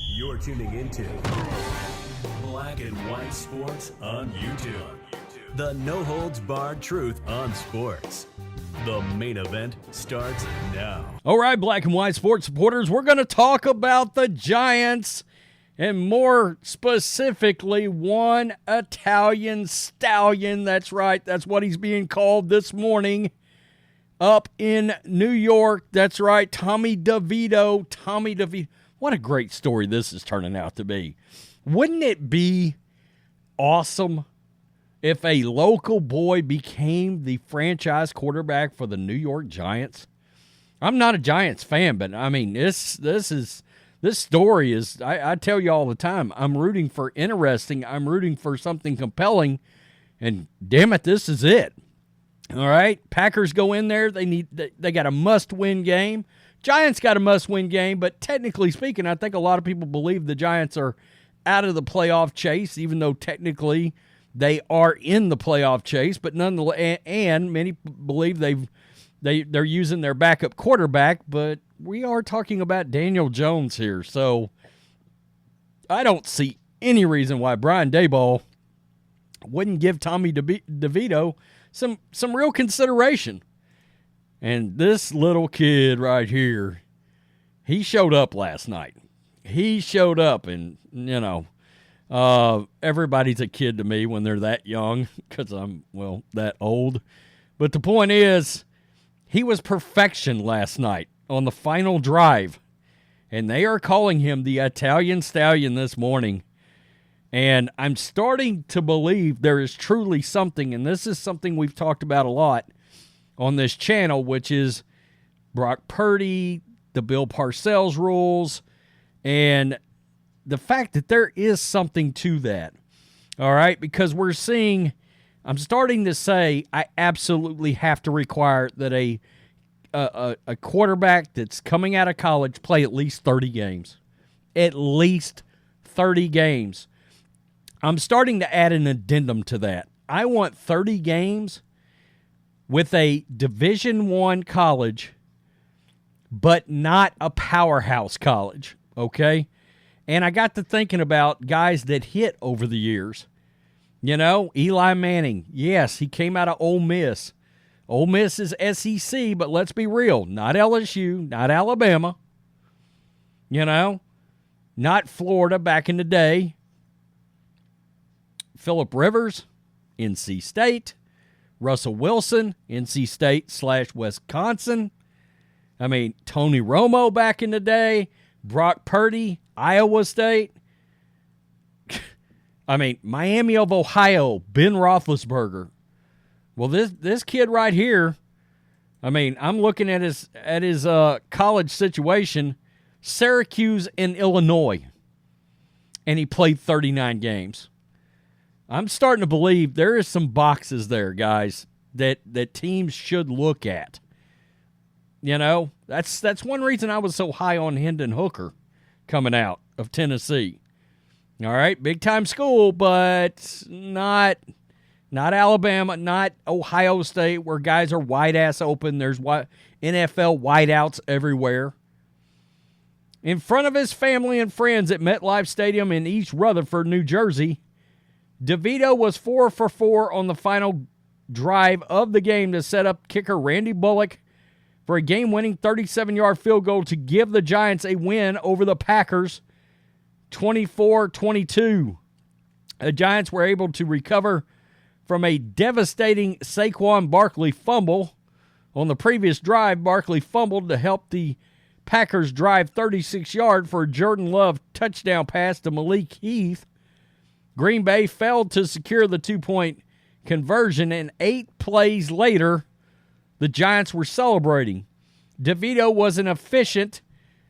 You're tuning into Black and White Sports on YouTube. The no-holds-barred truth on sports. The main event starts now. All right, Black and White Sports supporters, we're going to talk about the Giants, and more specifically, one Italian stallion. That's right, that's what he's being called this morning up in New York. That's right, Tommy Devito. Tommy Devito. What a great story this is turning out to be. Wouldn't it be awesome if a local boy became the franchise quarterback for the New York Giants? I'm not a Giants fan, but I mean, this story is, I tell you all the time, I'm rooting for interesting, I'm rooting for something compelling, and damn it, this is it. All right, Packers go in there, they got a must-win game. Giants got a must-win game, but technically speaking, I think a lot of people believe the Giants are out of the playoff chase, even though technically they are in the playoff chase. But nonetheless, and many believe they're using their backup quarterback. But we are talking about Daniel Jones here, so I don't see any reason why Brian Daboll wouldn't give Tommy DeVito some real consideration. And this little kid right here, he showed up last night. He showed up, and, you know, everybody's a kid to me when they're that young because I'm, well, that old. But the point is, he was perfection last night on the final drive. And they are calling him the Italian Stallion this morning. And I'm starting to believe there is truly something, and this is something we've talked about a lot on this channel, which is Brock Purdy, the Bill Parcells rules, and the fact that there is something to that. All right, because we're seeing, I'm starting to say I absolutely have to require that a quarterback that's coming out of college play at least 30 games. At least 30 games. I'm starting to add an addendum to that. I want 30 games with a Division I college, but not a powerhouse college, okay? And I got to thinking about guys that hit over the years. You know, Eli Manning, yes, he came out of Ole Miss. Ole Miss is SEC, but let's be real, not LSU, not Alabama. You know, not Florida back in the day. Phillip Rivers, NC State. Russell Wilson, NC State / Wisconsin. I mean, Tony Romo back in the day. Brock Purdy, Iowa State. I mean, Miami of Ohio, Ben Roethlisberger. Well, this kid right here, I mean, I'm looking at his college situation, Syracuse in Illinois, and he played 39 games. I'm starting to believe there is some boxes there, guys, that teams should look at. You know, that's one reason I was so high on Hendon Hooker coming out of Tennessee. All right, big-time school, but not Alabama, not Ohio State, where guys are wide-ass open. There's NFL wideouts everywhere. In front of his family and friends at MetLife Stadium in East Rutherford, New Jersey, DeVito was 4 for 4 on the final drive of the game to set up kicker Randy Bullock for a game-winning 37-yard field goal to give the Giants a win over the Packers, 24-22. The Giants were able to recover from a devastating Saquon Barkley fumble. On the previous drive, Barkley fumbled to help the Packers drive 36-yard for a Jordan Love touchdown pass to Malik Heath. Green Bay failed to secure the 2-point conversion, and 8 plays later, the Giants were celebrating. DeVito was an efficient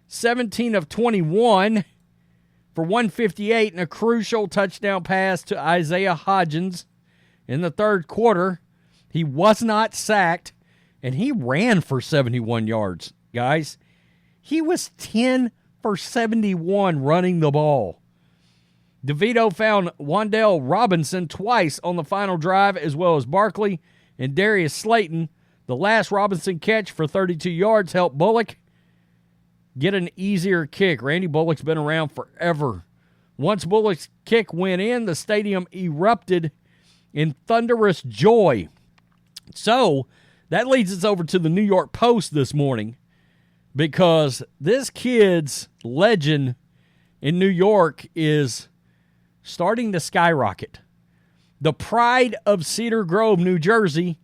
17 of 21 for 158 and a crucial touchdown pass to Isaiah Hodgins in the third quarter. He was not sacked, and he ran for 71 yards, guys. He was 10 for 71 running the ball. DeVito found Wan'Dale Robinson twice on the final drive, as well as Barkley and Darius Slayton. The last Robinson catch for 32 yards helped Bullock get an easier kick. Randy Bullock's been around forever. Once Bullock's kick went in, the stadium erupted in thunderous joy. So that leads us over to the New York Post this morning, because this kid's legend in New York is starting to skyrocket. The pride of Cedar Grove, New Jersey,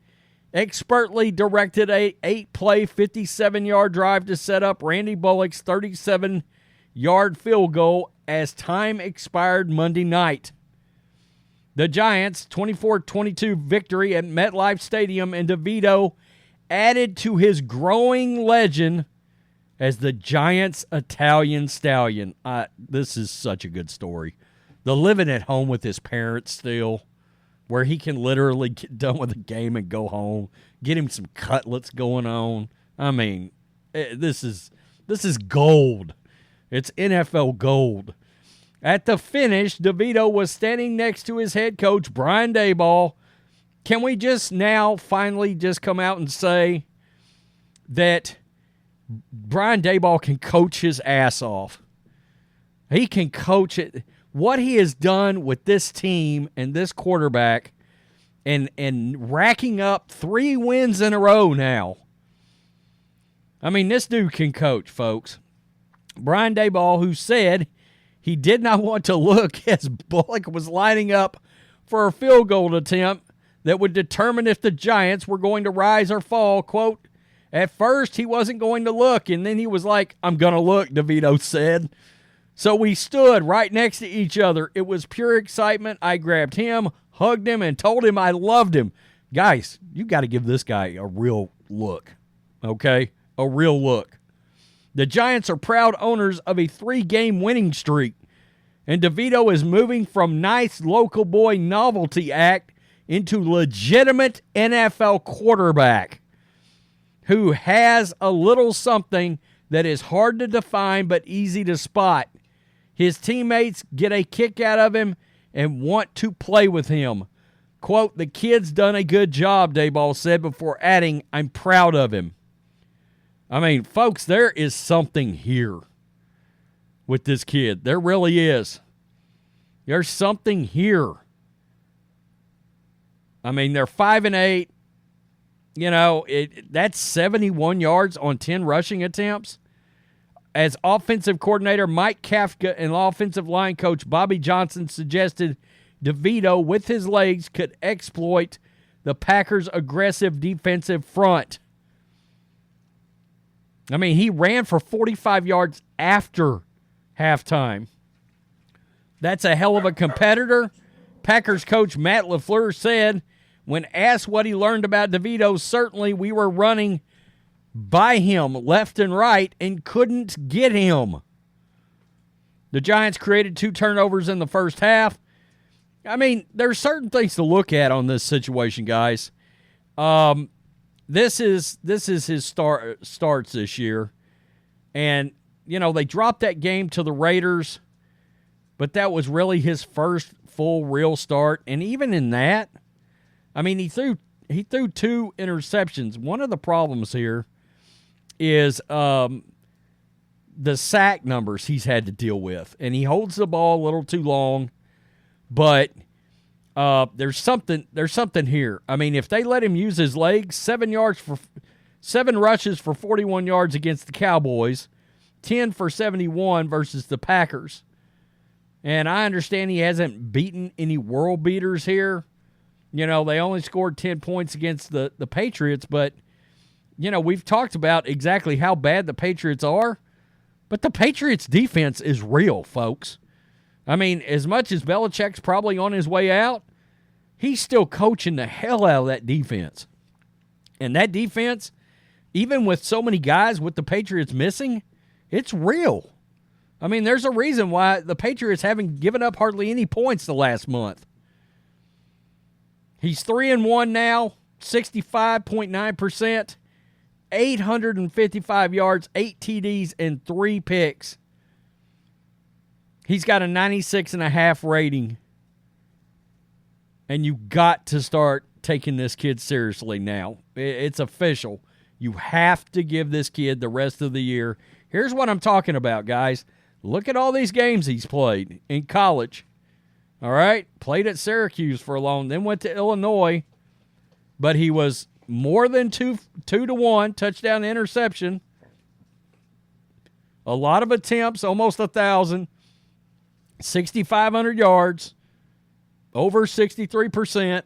expertly directed a 8-play, 57-yard drive to set up Randy Bullock's 37-yard field goal as time expired Monday night. The Giants' 24-22 victory at MetLife Stadium in Devito added to his growing legend as the Giants' Italian stallion. This is such a good story. The living at home with his parents still, where he can literally get done with the game and go home, get him some cutlets going on. I mean, this is gold. It's NFL gold. At the finish, Devito was standing next to his head coach, Brian Daboll. Can we just now finally just come out and say that Brian Daboll can coach his ass off? He can coach it. What he has done with this team and this quarterback and racking up 3 wins in a row now. I mean, this dude can coach, folks. Brian Daboll, who said he did not want to look as Bullock was lining up for a field goal attempt that would determine if the Giants were going to rise or fall. Quote, at first he wasn't going to look, and then he was like, I'm going to look, Devito said. So we stood right next to each other. It was pure excitement. I grabbed him, hugged him, and told him I loved him. Guys, you got to give this guy a real look, okay? A real look. The Giants are proud owners of a 3-game winning streak, and Devito is moving from nice local boy novelty act into legitimate NFL quarterback who has a little something that is hard to define but easy to spot. His teammates get a kick out of him and want to play with him. Quote, the kid's done a good job, Daboll said before adding, I'm proud of him. I mean, folks, there is something here with this kid. There really is. There's something here. I mean, they're 5-8. You know, that's 71 yards on 10 rushing attempts. As offensive coordinator Mike Kafka and offensive line coach Bobby Johnson suggested, DeVito, with his legs, could exploit the Packers' aggressive defensive front. I mean, he ran for 45 yards after halftime. That's a hell of a competitor. Packers coach Matt LaFleur said, when asked what he learned about DeVito, certainly we were running by him left and right and couldn't get him. The Giants created 2 turnovers in the first half. I mean, there's certain things to look at on this situation, guys. This is his starts this year. And, you know, they dropped that game to the Raiders, but that was really his first full real start. And even in that, I mean, he threw 2 interceptions. One of the problems here is the sack numbers he's had to deal with. And he holds the ball a little too long, but there's something here. I mean, if they let him use his legs, 7 rushes for 41 yards against the Cowboys, 10 for 71 versus the Packers. And I understand he hasn't beaten any world beaters here. You know, they only scored 10 points against the Patriots, but, you know, we've talked about exactly how bad the Patriots are, but the Patriots' defense is real, folks. I mean, as much as Belichick's probably on his way out, he's still coaching the hell out of that defense. And that defense, even with so many guys with the Patriots missing, it's real. I mean, there's a reason why the Patriots haven't given up hardly any points the last month. He's 3-1 now, 65.9%, 855 yards, 8 TDs, and 3 picks. He's got a 96.5 rating. And you got to start taking this kid seriously now. It's official. You have to give this kid the rest of the year. Here's what I'm talking about, guys. Look at all these games he's played in college. All right? Played at Syracuse for a long, then went to Illinois. But he was more than 2-to-1 touchdown to interception. A lot of attempts, almost 1,000. 6,500 yards, over 63%,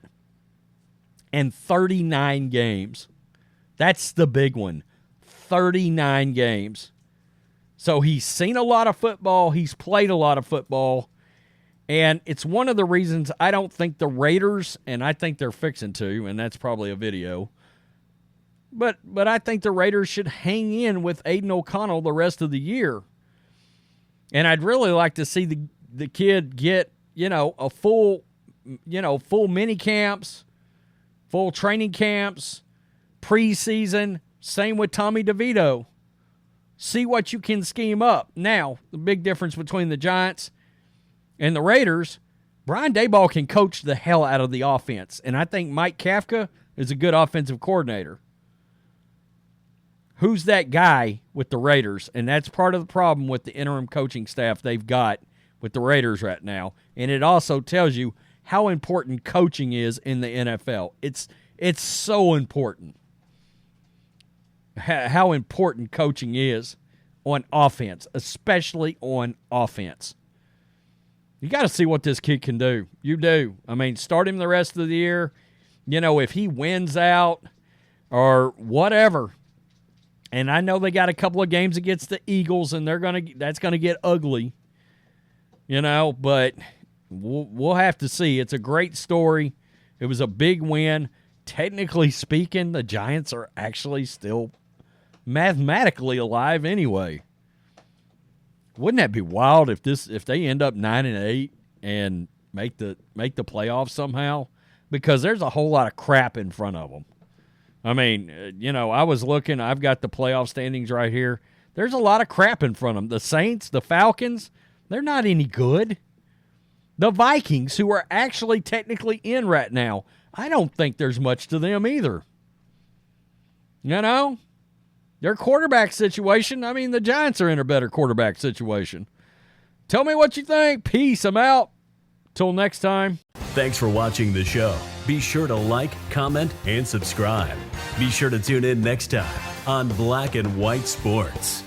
and 39 games. That's the big one. 39 games. So he's seen a lot of football. He's played a lot of football. And it's one of the reasons I don't think the Raiders, and I think they're fixing to, and that's probably a video, but I think the Raiders should hang in with Aiden O'Connell the rest of the year. And I'd really like to see the kid get, a full mini camps, full training camps, preseason. Same with Tommy Devito. See what you can scheme up. Now, the big difference between the Giants and the Raiders, Brian Daboll can coach the hell out of the offense. And I think Mike Kafka is a good offensive coordinator. Who's that guy with the Raiders? And that's part of the problem with the interim coaching staff they've got with the Raiders right now. And it also tells you how important coaching is in the NFL. It's so important. How important coaching is on offense, especially on offense. You got to see what this kid can do. You do. I mean, start him the rest of the year. If he wins out or whatever. And I know they got a couple of games against the Eagles, and that's gonna get ugly. But we'll have to see. It's a great story. It was a big win. Technically speaking, the Giants are actually still mathematically alive anyway. Wouldn't that be wild if they end up 9-8 and make the playoffs somehow? Because there's a whole lot of crap in front of them. I mean, I was looking. I've got the playoff standings right here. There's a lot of crap in front of them. The Saints, the Falcons, they're not any good. The Vikings, who are actually technically in right now, I don't think there's much to them either. Their quarterback situation, I mean, the Giants are in a better quarterback situation. Tell me what you think. Peace. I'm out. Till next time. Thanks for watching the show. Be sure to like, comment, and subscribe. Be sure to tune in next time on Black and White Sports.